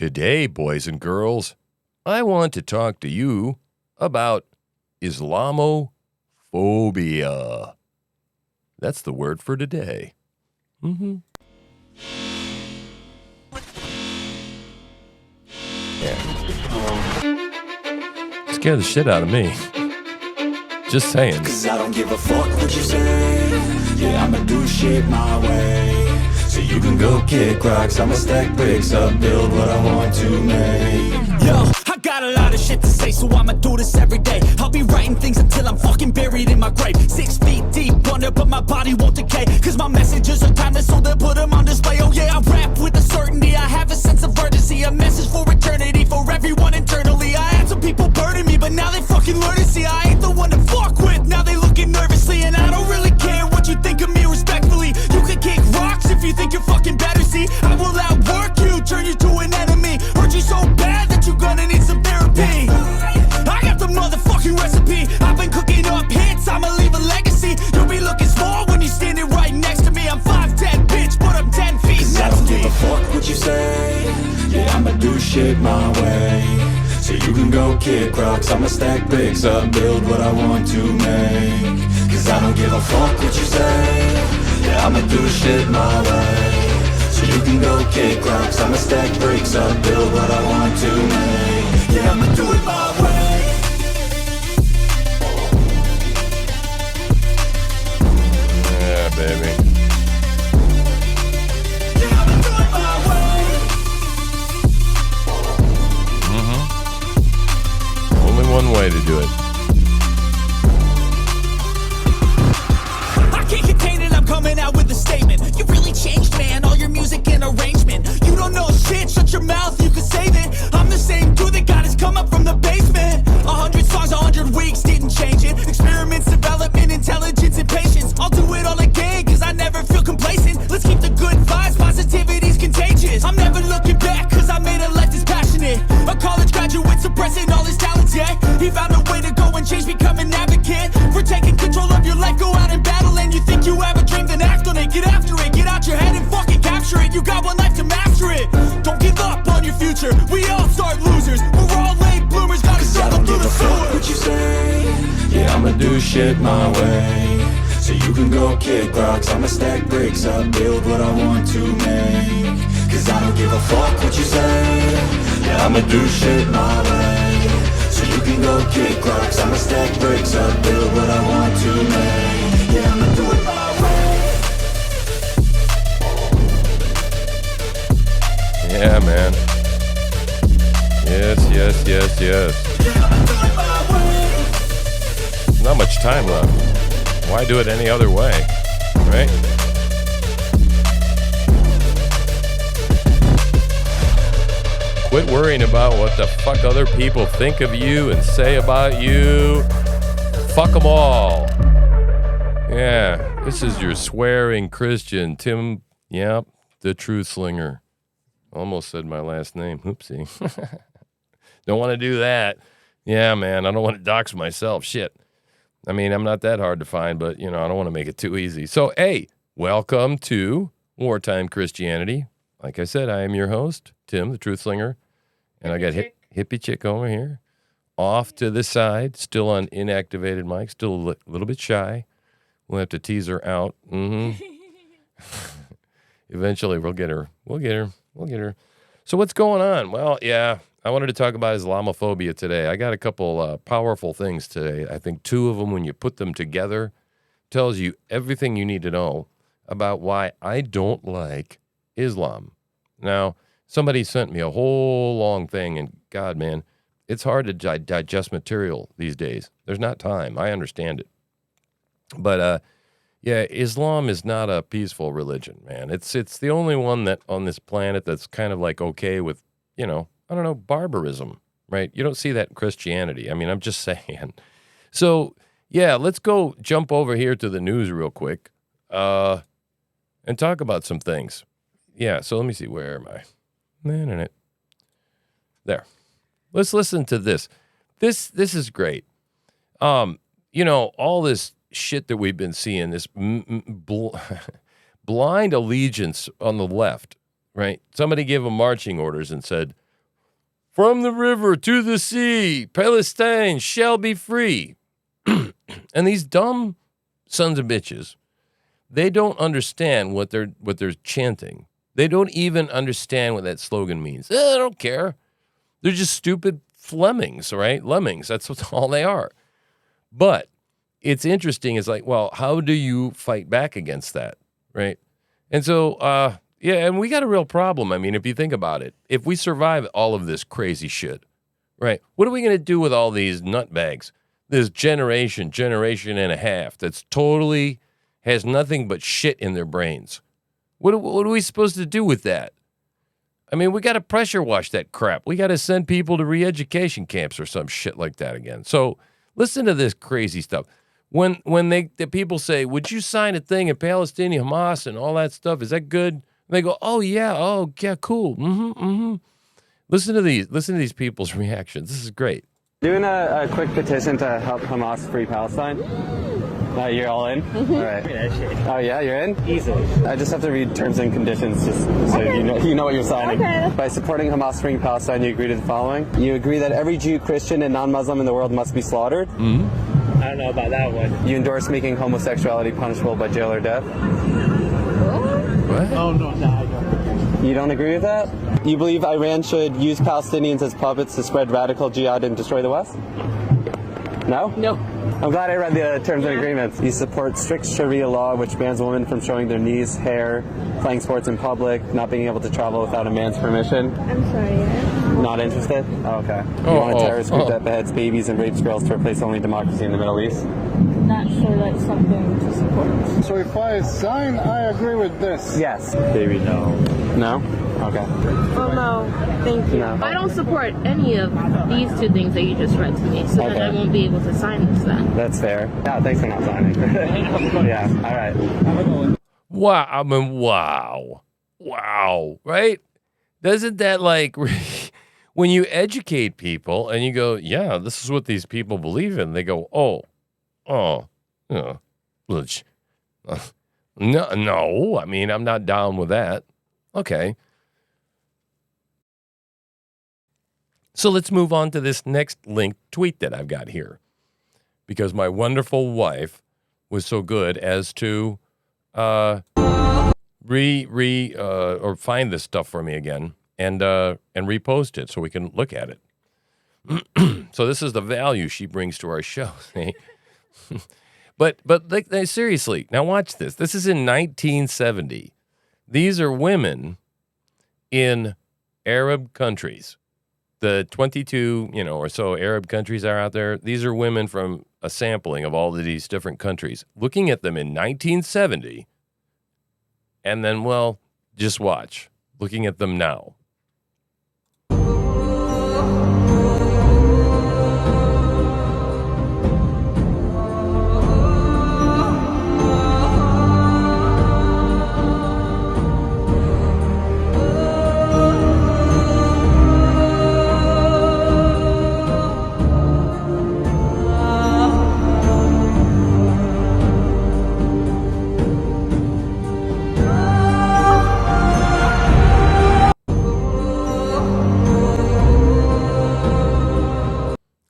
Today, boys and girls, I want to talk to you about Islamophobia. That's the word for today. Yeah. Scared the shit out of me. Just saying. 'Cause I don't give a fuck what you say. Yeah, I'ma do shit my way. So you can go kick rocks, I'ma stack bricks up, build what I want to make. Yo, I got a lot of shit to say, so I'ma do this every day. I'll be writing things until I'm fucking buried in my grave. 6 feet deep under, but my body won't decay. 'Cause my messages are timeless, so they'll put them on display. Oh yeah, I rap with a certainty, I have a sense of urgency. A message for eternity, for everyone internally. I had some people burning me, but now they fucking learn to see I ain't the one to fuck with. Now they looking nervously, and I don't really care what you think of me respectfully. You can kick rocks if you think you're fucking better, see. I will outwork you, turn you to an enemy. Hurt you so bad that you're gonna need some therapy. I got the motherfucking recipe. I've been cooking up hits, I'ma leave a legacy. You'll be looking small when you're standing right next to me. I'm 5'10", bitch, but I'm 10 feet. 'Cause I don't give a fuck what you say. Yeah, I'ma do shit my way. So you can go kick rocks, I'ma stack bricks up, build what I want to make. 'Cause I don't give a fuck what you say. Yeah, I'ma do shit my way. So you can go kick rocks, I'ma stack bricks up, build what I want to make. Yeah, I'ma do it my way. Yeah, baby. Yeah, I'ma do it my way. Only one way to do it. I can't contain it, I'm coming out with a statement. You really changed, man, all your music and arrangement. You don't know shit, shut your mouth, you can save it. I'm the same dude that got his come up from the basement. 100 songs, 100 weeks, didn't change it. Experiments, development, intelligence, and patience. I'll do it all again, 'cause I never feel complacent. Let's keep the good vibes, positivity's contagious. I'm never looking back, 'cause I made a life that's passionate. A college graduate suppressing all his talents, yeah. He found a way to go and change, become an advocate. For taking control of your life, go out and battle. And you think you have a dream, then act on it. Get after it, get out your head and fucking capture it. You got one life to master it. Don't give up on your future, we all start losers. We're all late bloomers, gotta struggle through the sewer. What you say? Yeah, I'ma do shit my way. So you can go kick rocks, I'ma stack bricks up, build what I want to make. 'Cause I don't give a fuck what you say. Yeah, I'ma do shit my way. So you can go kick rocks, I'ma stack bricks up, build what I want to make. Yeah, I'ma do it my way. Yeah, man. Yes. Yeah, I'ma do it my way. Not much time left. Why do it any other way? Right? Quit worrying about what the fuck other people think of you and say about you. Fuck them all. Yeah, this is your swearing Christian, Tim, yep, the truth slinger. Almost said my last name. Oopsie. Don't want to do that. Yeah, man, I don't want to dox myself. Shit. I mean, I'm not that hard to find, but, you know, I don't want to make it too easy. So, hey, welcome to Wartime Christianity. Like I said, I am your host, Tim, the Truth Slinger. And I got Hippie Chick over here. Off to the side, still on inactivated mic, still a little bit shy. We'll have to tease her out. Eventually, we'll get her. So what's going on? Well, yeah, I wanted to talk about Islamophobia today. I got a couple powerful things today. I think two of them, when you put them together, tells you everything you need to know about why I don't like Islam. Now, somebody sent me a whole long thing, and God, man, it's hard to digest material these days. There's not time. I understand it. But, yeah, Islam is not a peaceful religion, man. It's the only one that on this planet that's kind of like okay with, you know, I don't know, barbarism, right? You don't see that in Christianity. I mean, I'm just saying. So, yeah, let's go jump over here to the news real quick and talk about some things. Yeah, so let me see. Where am I? There. Let's listen to this. This is great. You know, all this shit that we've been seeing, this blind allegiance on the left, right? Somebody gave them marching orders and said, from the river to the sea, Palestine shall be free. And these dumb sons of bitches, they don't understand what they're chanting. They don't even understand what that slogan means. I don't care. They're just stupid lemmings, right? Lemmings. That's all they are. But it's interesting. It's like, well, how do you fight back against that, right? And so, yeah, and we got a real problem. I mean, if you think about it, if we survive all of this crazy shit, right, what are we going to do with all these nutbags? This generation and a half that's totally has nothing but shit in their brains. What are we supposed to do with that? I mean, we got to pressure wash that crap. We got to send people to re-education camps or some shit like that again. So listen to this crazy stuff. When the people say, would you sign a thing in Palestinian Hamas and all that stuff? Is that good? And they go, oh, yeah, cool. Listen to these people's reactions. This is great. Doing a quick petition to help Hamas free Palestine. You're all in? Mm-hmm. All right. Oh yeah, you're in? Easily. I just have to read terms and conditions just so you know what you're signing. Okay. By supporting Hamas freeing Palestine, you agree to the following. You agree that every Jew, Christian, and non-Muslim in the world must be slaughtered. Mm-hmm. I don't know about that one. You endorse making homosexuality punishable by jail or death. What? Oh, no, I don't. You don't agree with that? You believe Iran should use Palestinians as puppets to spread radical jihad and destroy the West? No? No. I'm glad I read the terms and agreements. You support strict Sharia law, which bans women from showing their knees, hair, playing sports in public, not being able to travel without a man's permission. I'm sorry, yeah. Not interested? Oh, okay. You want a terrorist group that beheads babies and rapes girls to replace only democracy in the Middle East? Not sure that's something to support. So if I sign, I agree with this. Yes. Baby, no. No? Okay. Oh, no. Thank you. No. I don't support any of these two things that you just read to me, so then I won't be able to sign this then. That's fair. Yeah, thanks for not signing. Yeah, all right. Wow. I mean, wow. Right? Doesn't that like when you educate people and you go, yeah, this is what these people believe in, they go, no, I mean, I'm not down with that. Okay. So let's move on to this next linked tweet that I've got here, because my wonderful wife was so good as to or find this stuff for me again and repost it so we can look at it. So this is the value she brings to our show. But like, seriously, now watch this. This is in 1970. These are women in Arab countries. The 22, or so Arab countries are out there. These are women from a sampling of all of these different countries. Looking at them in 1970, and then, well, just watch. Looking at them now.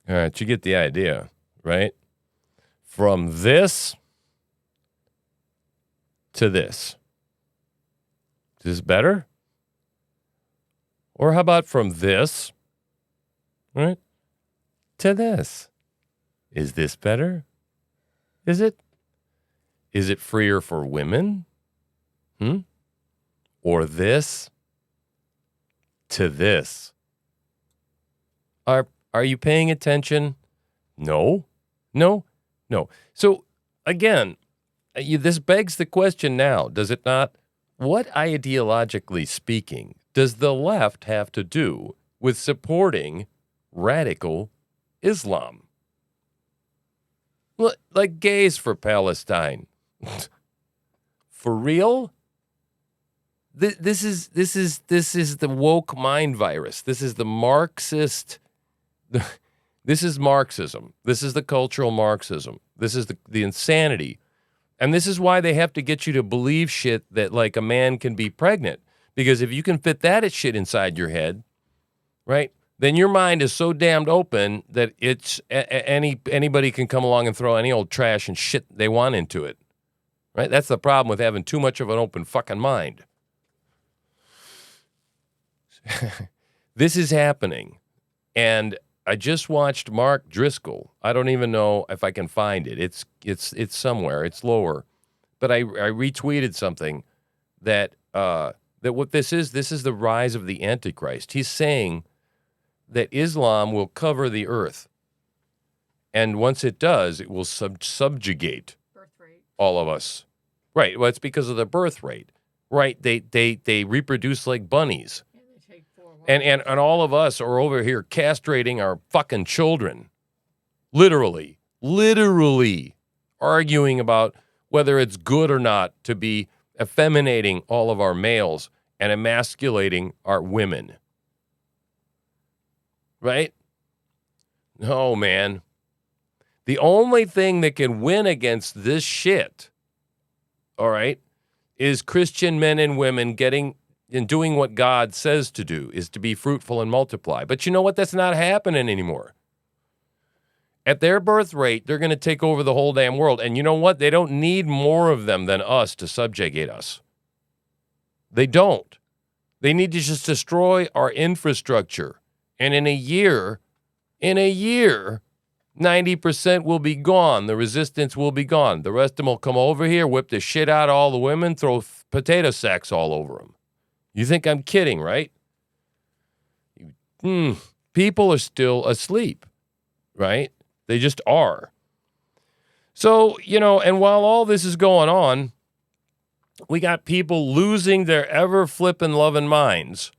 All right, you get the idea, right? From this to this. Is this better? Or how about from this, right, to this? Is this better? Is it? Is it freer for women? Or this to this? Are you paying attention? No. So, again, this begs the question now, does it not? What, ideologically speaking, does the left have to do with supporting radical Islam? Like gays for Palestine. For real? This is the woke mind virus. This is the Marxist. This is Marxism. This is the cultural Marxism. This is the insanity. And this is why they have to get you to believe shit that like a man can be pregnant. Because if you can fit that shit inside your head, right, then your mind is so damned open that it's anybody can come along and throw any old trash and shit they want into it. Right? That's the problem with having too much of an open fucking mind. This is happening. And I just watched Mark Driscoll. I don't even know if I can find it. It's somewhere. It's lower. But I retweeted something that what this is the rise of the Antichrist. He's saying that Islam will cover the earth. And once it does, it will subjugate all of us. Right. Well, it's because of the birth rate. Right. They reproduce like bunnies. And all of us are over here castrating our fucking children. Literally arguing about whether it's good or not to be effeminating all of our males and emasculating our women. Right? No, man. The only thing that can win against this shit, all right, is Christian men and women getting and doing what God says to do, is to be fruitful and multiply. But you know what? That's not happening anymore. At their birth rate, they're going to take over the whole damn world. And you know what? They don't need more of them than us to subjugate us. They don't. They need to just destroy our infrastructure. And in a year, 90% will be gone. The resistance will be gone. The rest of them will come over here, whip the shit out of all the women, throw potato sacks all over them. You think I'm kidding, right? People are still asleep, right? They just are. So, and while all this is going on, we got people losing their ever-flippin' loving minds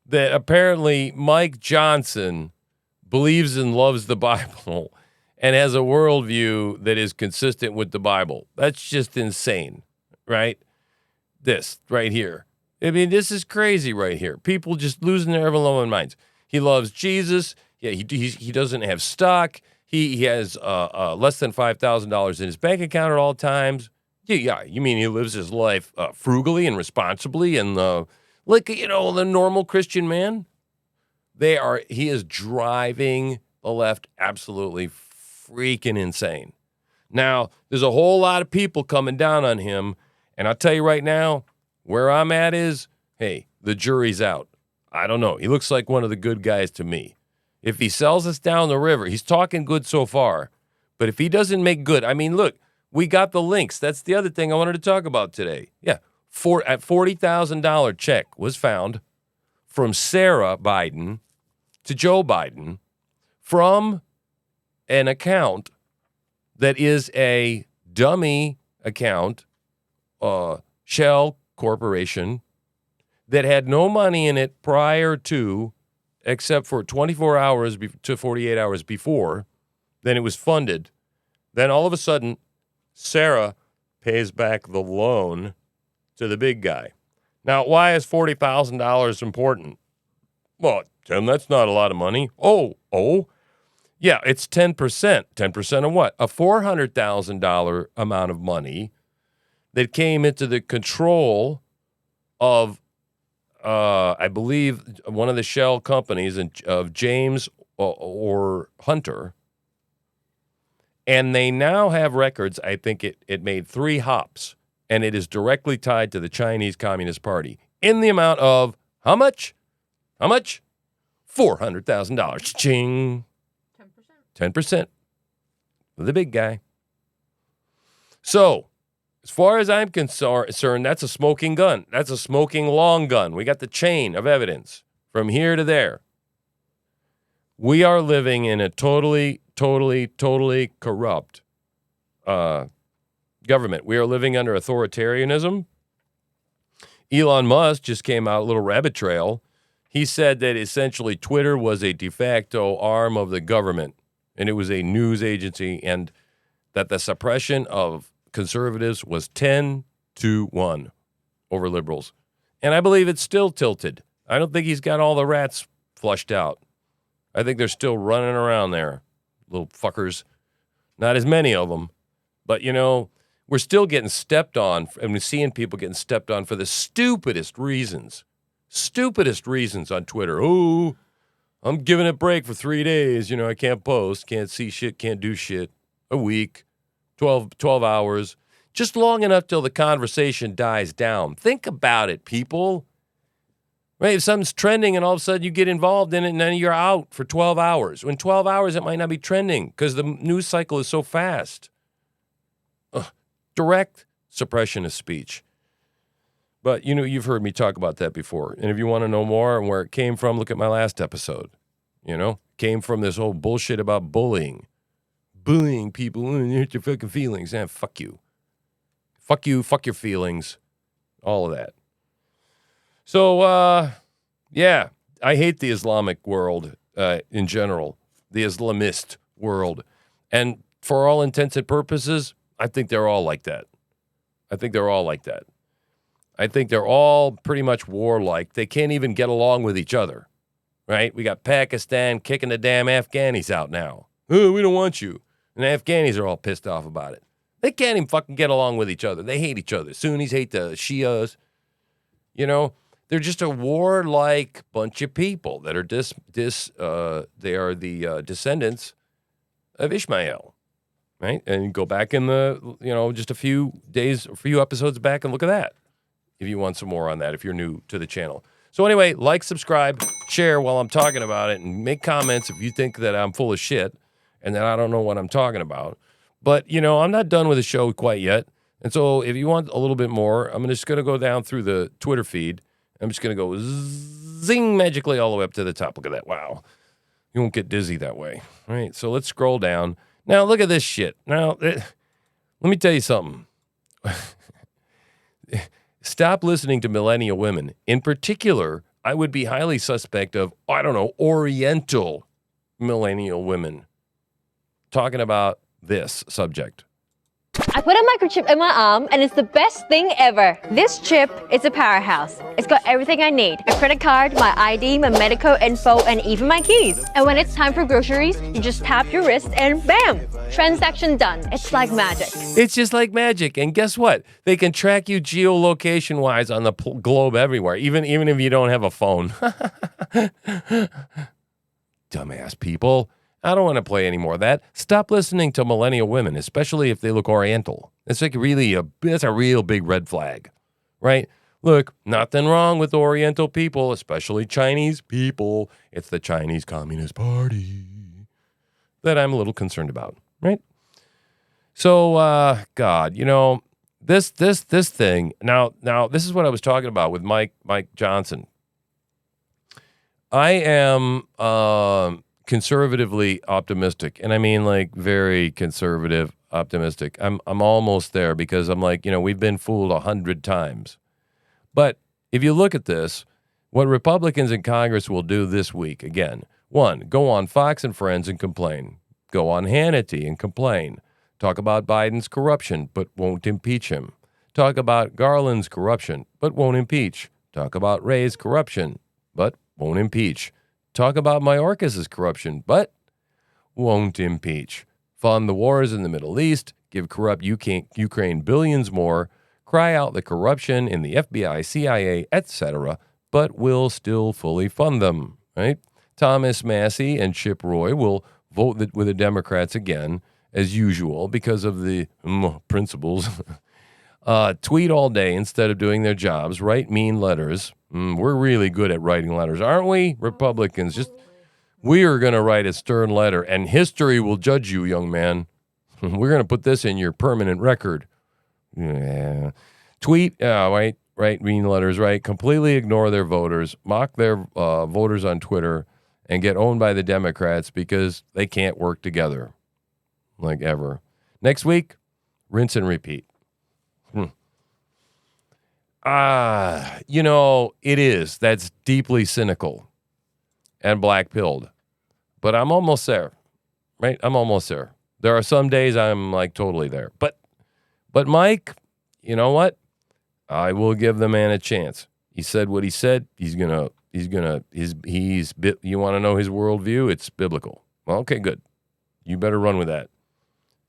that apparently Mike Johnson believes and loves the Bible and has a worldview that is consistent with the Bible. That's just insane, right? This right here. I mean, this is crazy right here. People just losing their ever-loving minds. He loves Jesus. Yeah, he doesn't have stock. He has less than $5,000 in his bank account at all times. Yeah, you mean he lives his life frugally and responsibly and like, the normal Christian man? He is driving the left absolutely freaking insane. Now, there's a whole lot of people coming down on him, and I'll tell you right now, where I'm at is, hey, the jury's out. I don't know. He looks like one of the good guys to me. If he sells us down the river, he's talking good so far, but if he doesn't make good, I mean, look, we got the links. That's the other thing I wanted to talk about today. Yeah, at $40,000 check was found from Sarah Biden to Joe Biden from an account that is a dummy account, Shell Corporation, that had no money in it prior to, except for 24 hours to 48 hours before. Then it was funded. Then all of a sudden, Sarah pays back the loan to the big guy. Now, why is $40,000 important? Well, Tim, that's not a lot of money. Oh, yeah, it's 10%. 10% of what? A $400,000 amount of money that came into the control of, I believe, one of the shell companies of James or Hunter. And they now have records. I think it made 3 hops, and it is directly tied to the Chinese Communist Party in the amount of how much? How much? $400,000. Ching. 10%. The big guy. So, as far as I'm concerned, that's a smoking gun. That's a smoking long gun. We got the chain of evidence from here to there. We are living in a totally corrupt government. We are living under authoritarianism. Elon Musk just came out, a little rabbit trail. He said that essentially Twitter was a de facto arm of the government, and it was a news agency, and that the suppression of conservatives was 10-1 over liberals. And I believe it's still tilted. I don't think he's got all the rats flushed out. I think they're still running around there, little fuckers. Not as many of them, but, we're still getting stepped on, and we're seeing people getting stepped on for the stupidest reasons on Twitter. Oh, I'm giving it a break for 3 days. I can't post, can't see shit, can't do shit. A week, 12 hours. Just long enough till the conversation dies down. Think about it, people. Right? If something's trending and all of a sudden you get involved in it and then you're out for 12 hours. In 12 hours, it might not be trending because the news cycle is so fast. Direct suppression of speech. But, you've heard me talk about that before. And if you want to know more and where it came from, look at my last episode. Came from this whole bullshit about bullying. Bullying people, hurt your fucking feelings. Fuck you. Fuck you, fuck your feelings. All of that. So, yeah, I hate the Islamic world in general, the Islamist world. And for all intents and purposes, I think they're all like that. I think they're all pretty much warlike. They can't even get along with each other, right? We got Pakistan kicking the damn Afghanis out now. Oh, we don't want you. And the Afghanis are all pissed off about it. They can't even fucking get along with each other. They hate each other. Sunnis hate the Shias. They're just a warlike bunch of people that are they are the descendants of Ishmael, right? And go back in just a few episodes back and look at that if you want some more on that, if you're new to the channel. So anyway, like, subscribe, share while I'm talking about it, and make comments if you think that I'm full of shit and that I don't know what I'm talking about. But, I'm not done with the show quite yet. And so if you want a little bit more, I'm just going to go down through the Twitter feed. I'm just going to go zing magically all the way up to the top. Look at that. Wow. You won't get dizzy that way. All right. So let's scroll down. Now, look at this shit. Now, let me tell you something. Stop listening to millennial women. In particular, I would be highly suspect of, Oriental millennial women talking about this subject. I put a microchip in my arm and it's the best thing ever. This chip is a powerhouse. It's got everything I need. A credit card, my ID, my medical info, and even my keys. And when it's time for groceries, you just tap your wrist and bam! Transaction done. It's like magic. It's just like magic. And guess what? They can track you geolocation-wise on the globe everywhere, even if you don't have a phone. Dumbass people. I don't want to play any more of that. Stop listening to millennial women, especially if they look Oriental. It's like that's a real big red flag, right? Look, nothing wrong with Oriental people, especially Chinese people. It's the Chinese Communist Party that I'm a little concerned about, right? So, God, this thing. Now, this is what I was talking about with Mike Johnson. I am conservatively optimistic, and I mean like very conservative optimistic. I'm almost there because I'm like, we've been fooled 100 times. But if you look at this, what Republicans in Congress will do this week, again, one, go on Fox and Friends and complain. Go on Hannity and complain. Talk about Biden's corruption, but won't impeach him. Talk about Garland's corruption, but won't impeach. Talk about Ray's corruption, but won't impeach. Talk about Mayorkas' corruption, but won't impeach. Fund the wars in the Middle East, give corrupt Ukraine billions more, cry out the corruption in the FBI, CIA, etc., but will still fully fund them, right? Thomas Massie and Chip Roy will vote with the Democrats again, as usual, because of the principles. Tweet all day instead of doing their jobs, write mean letters. We're really good at writing letters, aren't we, Republicans? We are going to write a stern letter, and history will judge you, young man. We're going to put this in your permanent record. Yeah. Tweet, write mean letters, right? Completely ignore their voters, mock their voters on Twitter, and get owned by the Democrats because they can't work together, like ever. Next week, rinse and repeat. It is. That's deeply cynical and black-pilled. But I'm almost there, right? I'm almost there. There are some days I'm like totally there. But Mike, you know what? I will give the man a chance. He said what he said. You want to know his worldview? It's biblical. Well, okay, good. You better run with that.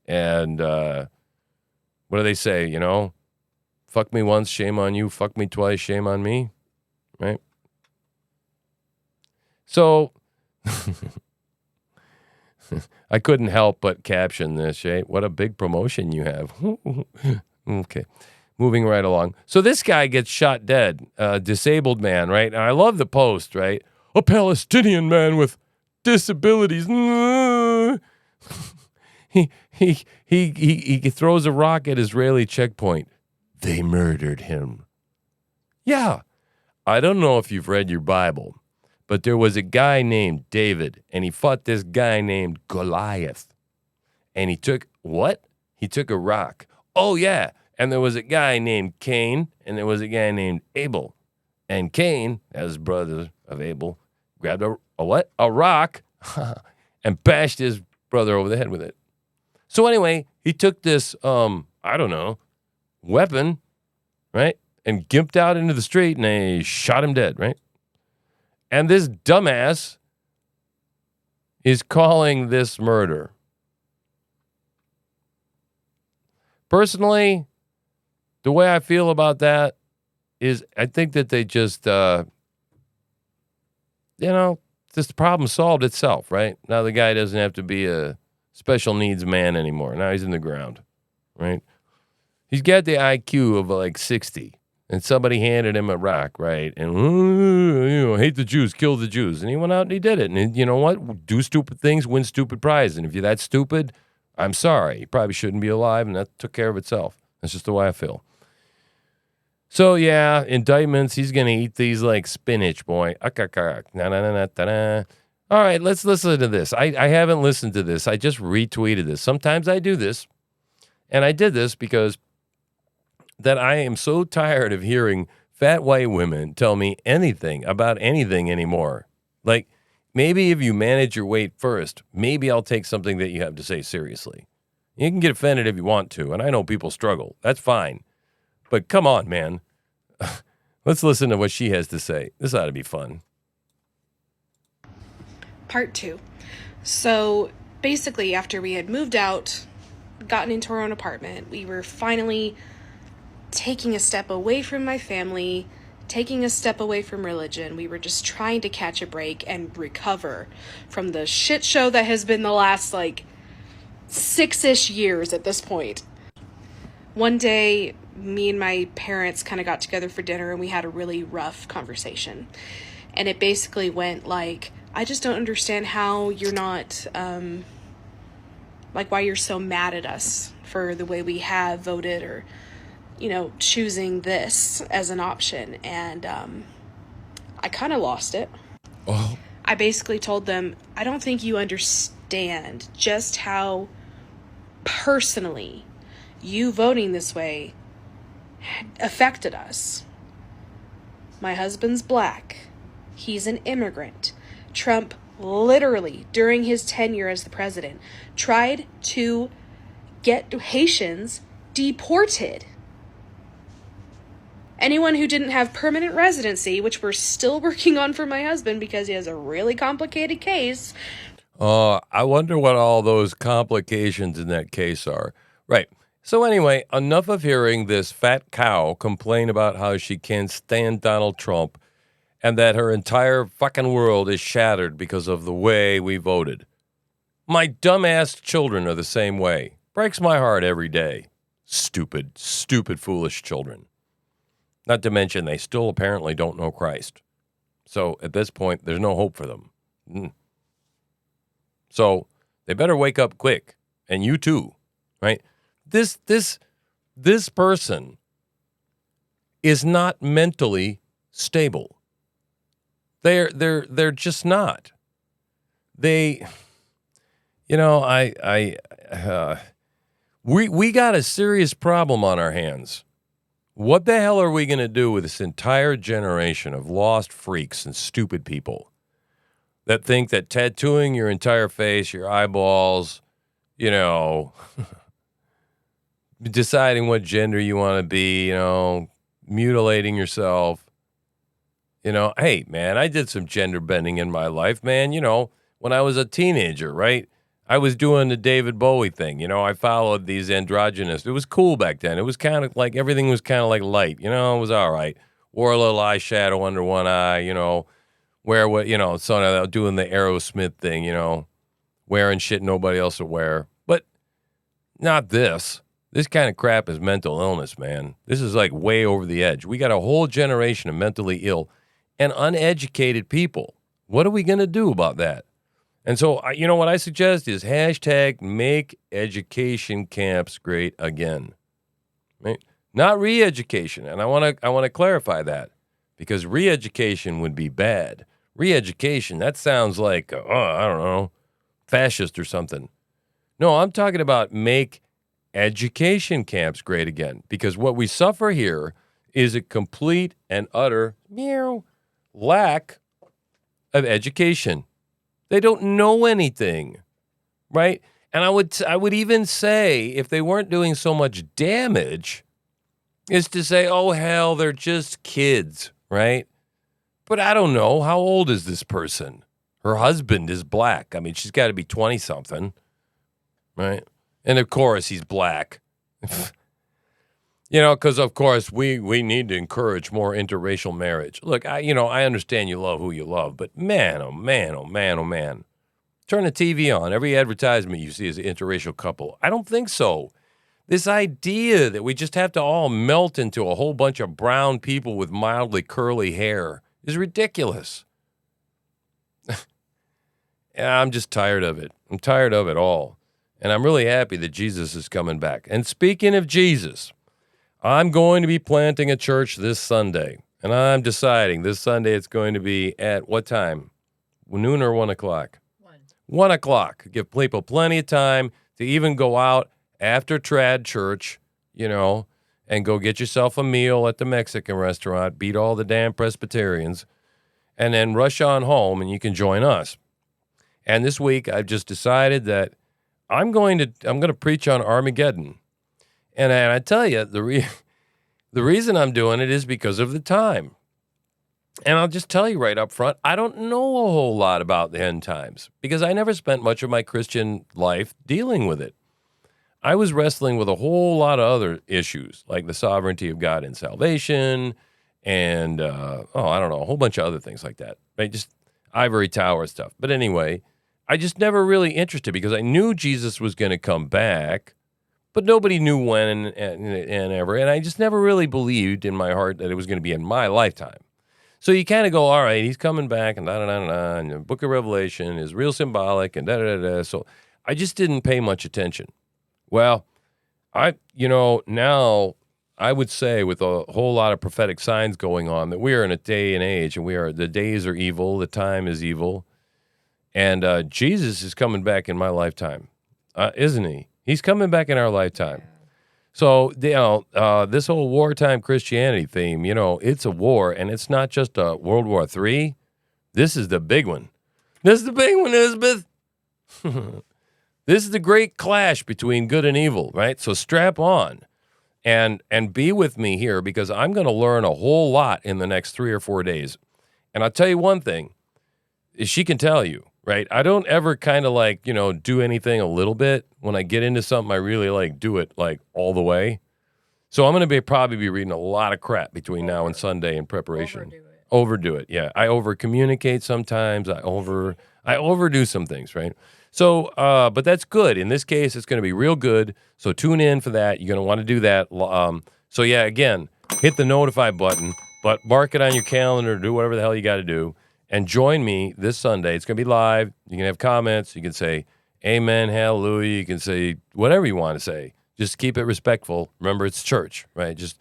And what do they say, Fuck me once, shame on you. Fuck me twice, shame on me. Right? So I couldn't help but caption this, Shay. What a big promotion you have. Okay. Moving right along. So this guy gets shot dead, disabled man, right? And I love the post, right? A Palestinian man with disabilities. He throws a rock at Israeli checkpoint. They murdered him. Yeah. I don't know if you've read your Bible, but there was a guy named David, and he fought this guy named Goliath. And he took what? He took a rock. Oh, yeah. And there was a guy named Cain, and there was a guy named Abel. And Cain, as brother of Abel, grabbed a what? A rock and bashed his brother over the head with it. So anyway, he took this, I don't know, weapon, right? And gimped out into the street, and they shot him dead, right? And this dumbass is calling this murder. Personally, the way I feel about that is I think that they just, just the problem solved itself, right? Now the guy doesn't have to be a special needs man anymore. Now he's in the ground, right? He's got the IQ of like 60, and somebody handed him a rock, right? And, hate the Jews, kill the Jews. And he went out and he did it. And you know what? Do stupid things, win stupid prize. And if you're that stupid, I'm sorry. You probably shouldn't be alive, and that took care of itself. That's just the way I feel. So, yeah, indictments, he's going to eat these like spinach, boy. All right, let's listen to this. I haven't listened to this. I just retweeted this. Sometimes I do this, and I did this because that I am so tired of hearing fat white women tell me anything about anything anymore. Like, maybe if you manage your weight first, maybe I'll take something that you have to say seriously. You can get offended if you want to, and I know people struggle. That's fine. But come on, man. Let's listen to what she has to say. This ought to be fun. Part 2. So basically, after we had moved out, gotten into our own apartment, we were finally taking a step away from my family, taking a step away from religion. We were just trying to catch a break and recover from the shit show that has been the last, 6-ish years at this point. One day, me and my parents kind of got together for dinner and we had a really rough conversation. And it basically went like, I just don't understand how you're not, why you're so mad at us for the way we have voted or, choosing this as an option. And I kind of lost it. Oh. I basically told them, I don't think you understand just how personally you voting this way affected us. My husband's black. He's an immigrant. Trump literally, during his tenure as the president, tried to get Haitians deported. Anyone who didn't have permanent residency, which we're still working on for my husband because he has a really complicated case. I wonder what all those complications in that case are. Right. So anyway, enough of hearing this fat cow complain about how she can't stand Donald Trump and that her entire fucking world is shattered because of the way we voted. My dumbass children are the same way. Breaks my heart every day. Stupid, foolish children. Not to mention they still apparently don't know Christ. So at this point, there's no hope for them. So they better wake up quick. And you too, right? This person is not mentally stable. They're just not. We got a serious problem on our hands. What the hell are we going to do with this entire generation of lost freaks and stupid people that think that tattooing your entire face, your eyeballs, deciding what gender you want to be, mutilating yourself. Hey, man, I did some gender bending in my life, man. When I was a teenager, right? I was doing the David Bowie thing. I followed these androgynous. It was cool back then. It was kind of like everything was kind of like light. It was all right. Wore a little eyeshadow under one eye, wear what, so doing the Aerosmith thing, wearing shit nobody else will wear. But not this. This kind of crap is mental illness, man. This is like way over the edge. We got a whole generation of mentally ill and uneducated people. What are we going to do about that? And so, what I suggest is hashtag make education camps great again. Right? Not re-education. And I want to clarify because re-education would be bad. Re-education, that sounds like, I don't know, fascist or something. No, I'm talking about make education camps great again, because what we suffer here is a complete and utter lack of education. They don't know anything, right? And I would even say, if they weren't doing so much damage, is to say, oh, hell, they're just kids, right? But I don't know. How old is this person? Her husband is black. I mean, she's got to be 20-something, right? And, of course, he's black. Because, of course, we need to encourage more interracial marriage. Look, I understand you love who you love, but man, oh, man, oh, man, oh, man. Turn the TV on. Every advertisement you see is an interracial couple. I don't think so. This idea that we just have to all melt into a whole bunch of brown people with mildly curly hair is ridiculous. I'm just tired of it. I'm tired of it all. And I'm really happy that Jesus is coming back. And speaking of Jesus, I'm going to be planting a church this Sunday. And I'm deciding this Sunday it's going to be at what time? Noon or 1 o'clock? 1 o'clock. Give people plenty of time to even go out after trad church, and go get yourself a meal at the Mexican restaurant, beat all the damn Presbyterians, and then rush on home and you can join us. And this week I've just decided that I'm going to preach on Armageddon. And I tell you, the reason I'm doing it is because of the time. And I'll just tell you right up front, I don't know a whole lot about the end times because I never spent much of my Christian life dealing with it. I was wrestling with a whole lot of other issues, like the sovereignty of God in salvation and, I don't know, a whole bunch of other things like that. Right? Just ivory tower stuff. But anyway, I just never really interested because I knew Jesus was going to come back, but nobody knew when and ever. And I just never really believed in my heart that it was going to be in my lifetime. So you kind of go, all right, he's coming back and da-da-da-da-da, and the book of Revelation is real symbolic and da-da-da-da. So I just didn't pay much attention. Well, now I would say with a whole lot of prophetic signs going on that we are in a day and age and the days are evil, the time is evil, and Jesus is coming back in my lifetime, isn't he? He's coming back in our lifetime. So, this whole wartime Christianity theme, it's a war, and it's not just a World War III. This is the big one. This is the big one, Elizabeth. This is the great clash between good and evil, right? So strap on and be with me here because I'm going to learn a whole lot in the next 3 or 4 days. And I'll tell you one thing, she can tell you, right? I don't ever kind of do anything a little bit. When I get into something, I really do it all the way. So I'm going to probably be reading a lot of crap between now and Sunday in preparation. Overdo it. Yeah. I over communicate sometimes. I overdo some things, right? So, but that's good. In this case, it's going to be real good. So tune in for that. You're going to want to do that. So yeah, again, hit the notify button, but mark it on your calendar, do whatever the hell you got to do, and join me this Sunday. It's going to be live. You can have comments. You can say amen, hallelujah. You can say whatever you want to say. Just keep it respectful. Remember, it's church, right? Just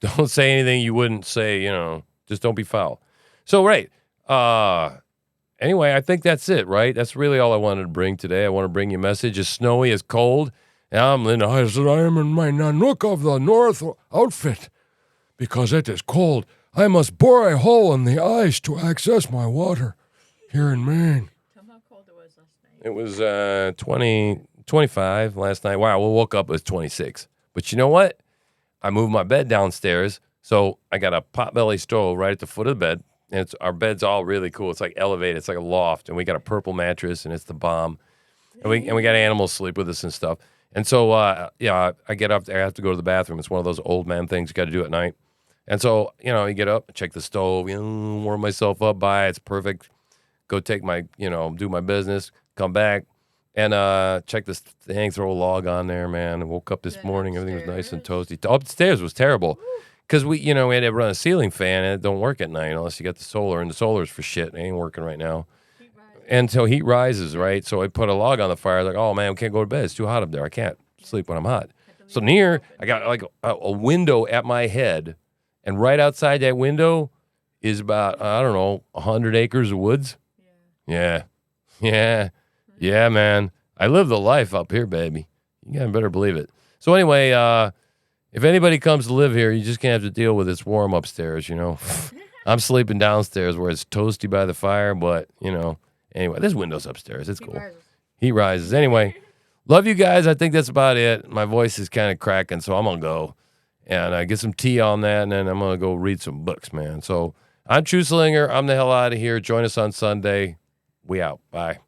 don't say anything you wouldn't say, just don't be foul. So, right. Anyway, I think that's it, right? That's really all I wanted to bring today. I want to bring you a message. It's snowy, it's cold. And I'm in my Nanook of the North outfit. Because it is cold, I must bore a hole in the ice to access my water here in Maine. Tell me how cold it was last night. It was 25 last night. Wow, we woke up, it was 26. But you know what? I moved my bed downstairs, so I got a potbelly stove right at the foot of the bed. And our bed's all really cool. It's like elevated. It's like a loft. And we got a purple mattress, and it's the bomb. And we got animals sleep with us and stuff. And so, I get up there. I have to go to the bathroom. It's one of those old man things you got to do at night. And so, you get up, check the stove, warm myself up by it. It's perfect. Go take my, do my business, come back, and check this thing, throw a log on there, man. I woke up this morning, everything was nice and toasty. Upstairs was terrible because we had to run a ceiling fan, and it don't work at night unless you got the solar, and the solar's for shit. It ain't working right now. And so heat rises, right? So I put a log on the fire, like, oh, man, I can't go to bed. It's too hot up there. I can't sleep when I'm hot. So I got like a window at my head, and right outside that window is about, 100 acres of woods. Yeah, man. I live the life up here, baby. You guys better believe it. So anyway, if anybody comes to live here, you just can't have to deal with it's warm upstairs, I'm sleeping downstairs where it's toasty by the fire, but, anyway, there's windows upstairs. It's cool. Heat rises. Anyway, love you guys. I think that's about it. My voice is kind of cracking, so I'm going to go and get some tea on that, and then I'm going to go read some books, man. So I'm True Slinger. I'm the hell out of here. Join us on Sunday. We out. Bye.